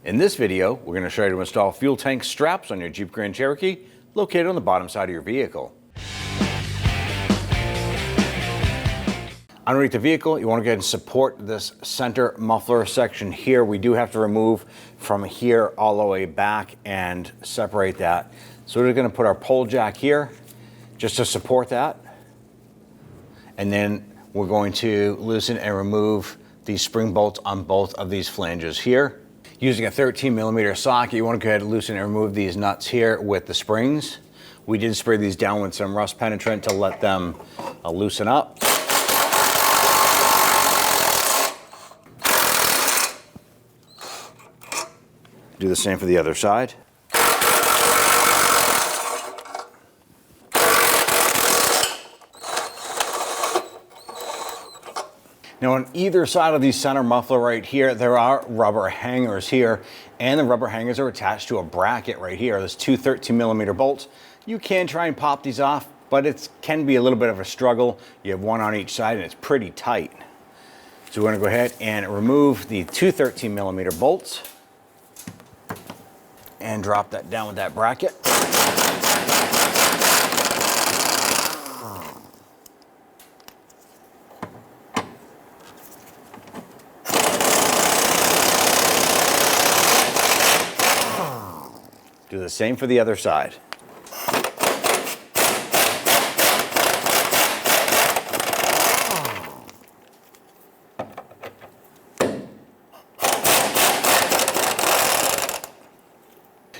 In this video, we're going to show you to install fuel tank straps on your Jeep Grand Cherokee located on the bottom side of your vehicle. Underneath the vehicle, you want to go ahead and support this center muffler section here. We do have to remove from here all the way back and separate that. So we're going to put our pole jack here just to support that. And then we're going to loosen and remove these spring bolts on both of these flanges here. Using a 13mm socket, you want to go ahead and loosen and remove these nuts here with the springs. We did spray these down with some rust penetrant to let them loosen up. Do the same for the other side. Now on either side of the center muffler right here, there are rubber hangers here, and the rubber hangers are attached to a bracket right here. There's two 13mm bolts. You can try and pop these off, but it can be a little bit of a struggle. You have one on each side and it's pretty tight. So we're gonna go ahead and remove the two 13mm bolts and drop that down with that bracket. Do the same for the other side.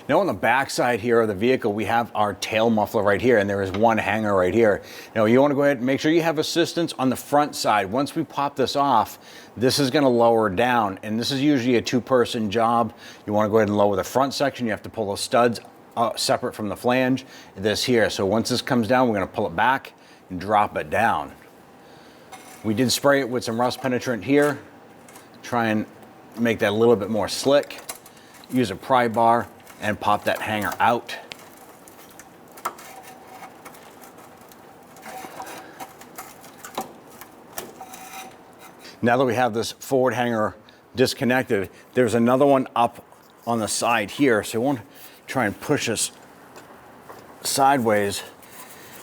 Now on the back side here of the vehicle, we have our tail muffler right here, and there is one hanger right here. Now you want to go ahead and make sure you have assistance on the front side. Once we pop this off, this is going to lower down, and this is usually a two-person job. You want to go ahead and lower the front section. You have to pull those studs separate from the flange, this here. So once this comes down, we're going to pull it back and drop it down. We did spray it with some rust penetrant here. Try and make that a little bit more slick. Use a pry bar and pop that hanger out. Now that we have this forward hanger disconnected, there's another one up on the side here. So we want to try and push this sideways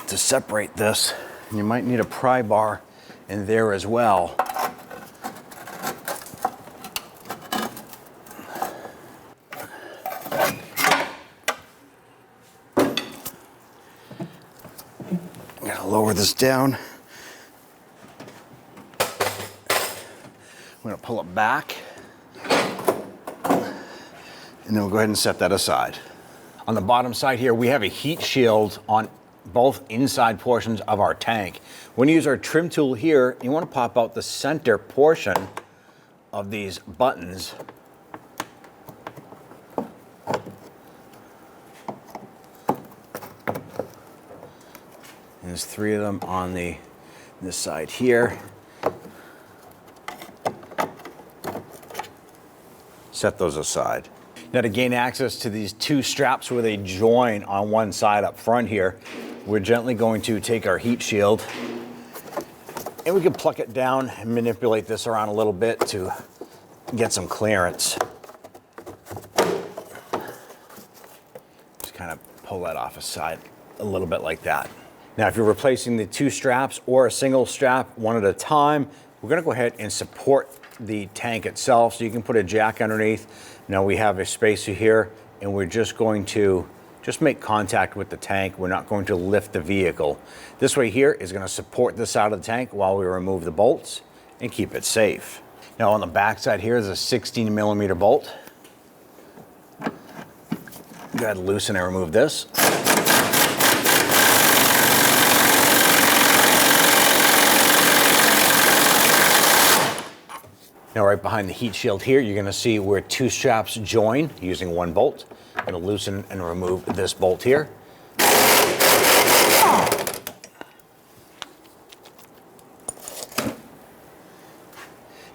to separate this. And you might need a pry bar in there as well. Lower this down. I'm going to pull it back, and then we'll go ahead and set that aside. On the bottom side here, we have a heat shield on both inside portions of our tank. When you use our trim tool here, you want to pop out the center portion of these buttons. There's three of them on this side here. Set those aside. Now to gain access to these two straps where they join on one side up front here, we're gently going to take our heat shield and we can pluck it down and manipulate this around a little bit to get some clearance. Just kind of pull that off aside a little bit like that. Now, if you're replacing the two straps or a single strap one at a time, we're going to go ahead and support the tank itself. So you can put a jack underneath. Now we have a spacer here, and we're just going to make contact with the tank. We're not going to lift the vehicle. This way here is going to support the side of the tank while we remove the bolts and keep it safe. Now on the back side here is a 16mm bolt. Go ahead and loosen and remove this. Now right behind the heat shield here, you're going to see where two straps join using one bolt. I'm going to loosen and remove this bolt here.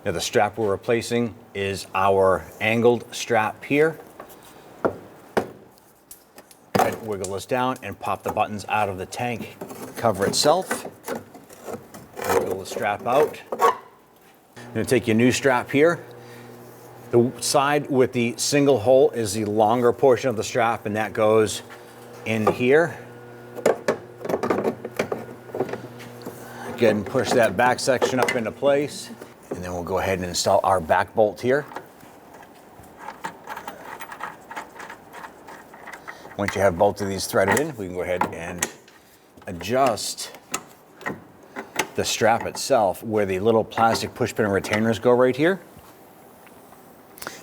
Now the strap we're replacing is our angled strap here. Go ahead and wiggle this down and pop the buttons out of the tank cover itself. Wiggle the strap out. I'm going to take your new strap here, The side with the single hole is the longer portion of the strap, and that goes in here. Again, and push that back section up into place, and then we'll go ahead and install our back bolt here. Once you have both of these threaded in, we can go ahead and adjust the strap itself where the little plastic push pin retainers go right here.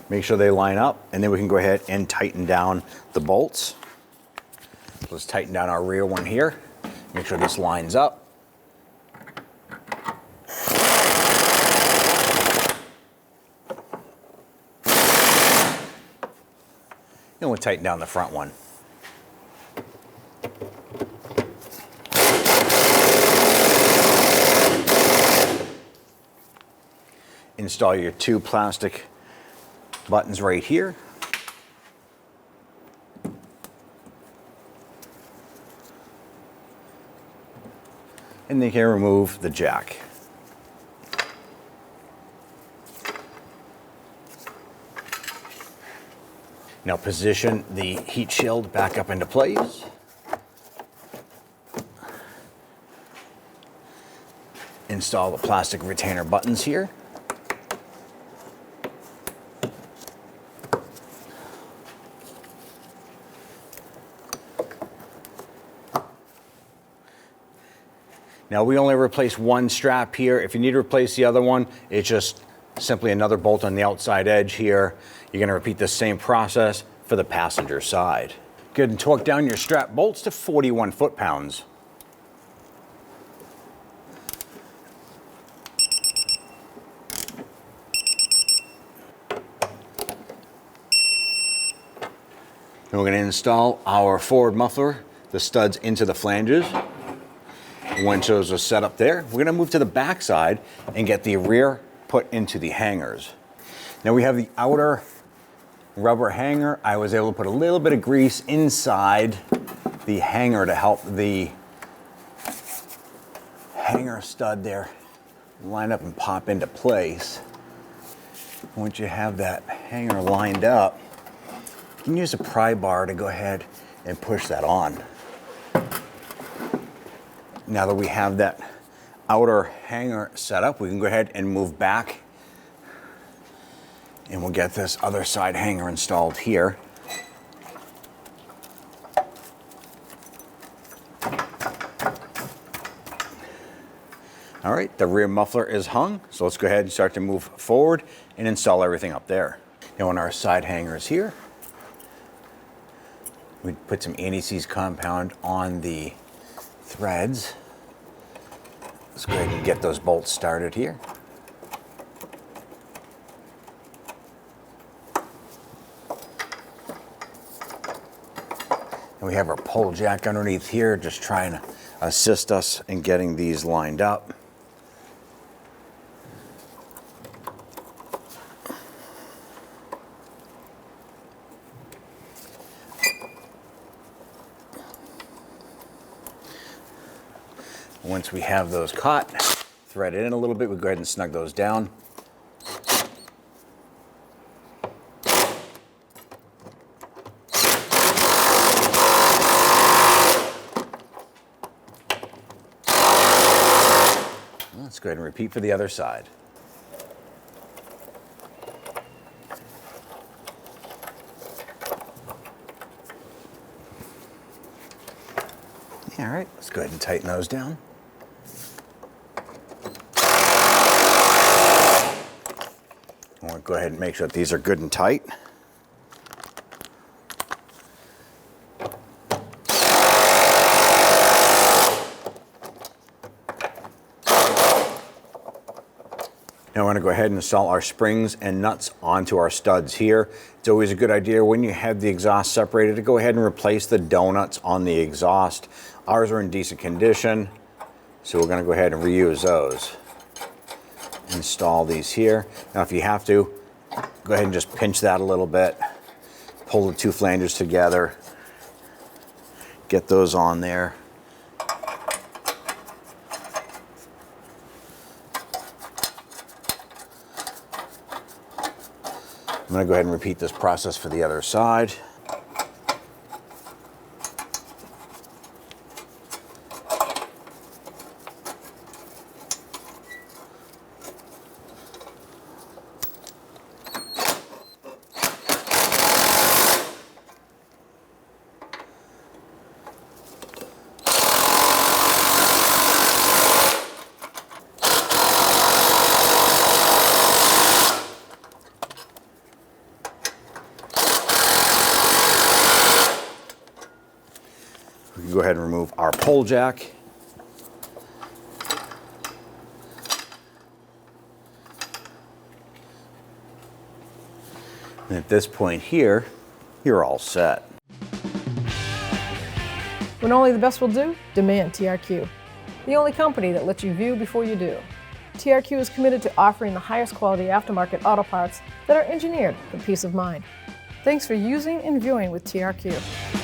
Make sure they line up, and then we can go ahead and tighten down the bolts. Let's tighten down our rear one here. Make sure this lines up. And we'll tighten down the front one. Install your two plastic buttons right here. And then you can remove the jack. Now position the heat shield back up into place. Install the plastic retainer buttons here. Now we only replace one strap here. If you need to replace the other one, it's just simply another bolt on the outside edge here. You're going to repeat the same process for the passenger side. Good, and torque down your strap bolts to 41 foot-pounds. And we're going to install our forward muffler, the studs into the flanges. Once those are set up there, we're going to move to the back side and get the rear put into the hangers. Now we have the outer rubber hanger. I was able to put a little bit of grease inside the hanger to help the hanger stud there line up and pop into place. Once you have that hanger lined up, you can use a pry bar to go ahead and push that on. Now that we have that outer hanger set up, we can go ahead and move back, and we'll get this other side hanger installed here. All right, the rear muffler is hung, so let's go ahead and start to move forward and install everything up there. Now on our side hangers here, we put some anti-seize compound on the threads. Let's go ahead and get those bolts started here. And we have our pull jack underneath here, just trying to assist us in getting these lined up. Once we have those caught, thread it in a little bit, we'll go ahead and snug those down. Let's go ahead and repeat for the other side. All right, let's go ahead and tighten those down. We'll go ahead and make sure that these are good and tight. Now we're going to go ahead and install our springs and nuts onto our studs here. It's always a good idea when you have the exhaust separated to go ahead and replace the donuts on the exhaust. Ours are in decent condition, so we're going to go ahead and reuse those. Install these here. Now if you have to, go ahead and just pinch that a little bit. Pull the two flanges together. Get those on there. going to go ahead and repeat this process for the other side. We can go ahead and remove our pole jack. And at this point here, you're all set. When only the best will do, demand TRQ. The only company that lets you view before you do. TRQ is committed to offering the highest quality aftermarket auto parts that are engineered for peace of mind. Thanks for using and viewing with TRQ.